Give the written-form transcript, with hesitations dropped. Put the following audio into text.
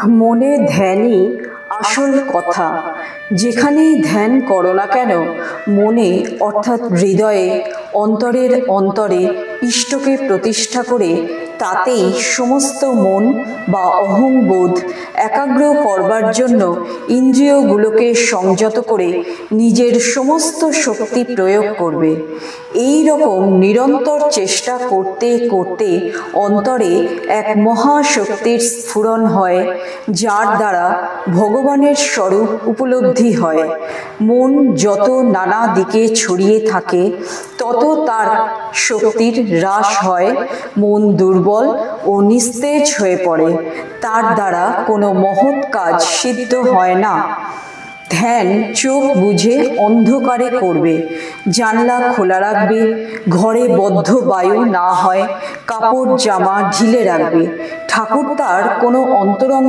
মনে ধ্যানই আসল কথা। যেখানেই ধ্যান করো না কেন, মনে অর্থাৎ হৃদয়ে অন্তরের অন্তরে ইষ্টকে প্রতিষ্ঠা করে তাতেই সমস্ত মন বা অহংবোধ একাগ্র করবার জন্য ইন্দ্রিয়গুলোকে সংযত করে নিজের সমস্ত শক্তি প্রয়োগ করবে। এই রকম নিরন্তর চেষ্টা করতে করতে অন্তরে এক মহাশক্তির স্ফুরণ হয়, যার দ্বারা ভগবানের স্বরূপ উপলব্ধি হয়। মন যত নানা দিকে ছড়িয়ে থাকে তত তার শক্তির হ্রাস হয়, মন দুর্বল ও নিস্তেজ হয়ে পড়ে, তার দ্বারা কোনো মহৎ কাজ সিদ্ধ হয় না। ধ্যান চোখ বুঝে অন্ধকারে করবে, জানলা খোলা রাখবে, ঘরে বদ্ধ বায়ু না হয়, কাপড় জামা ঢিলে রাখবে। ঠাকুর তার কোনো অন্তরঙ্গ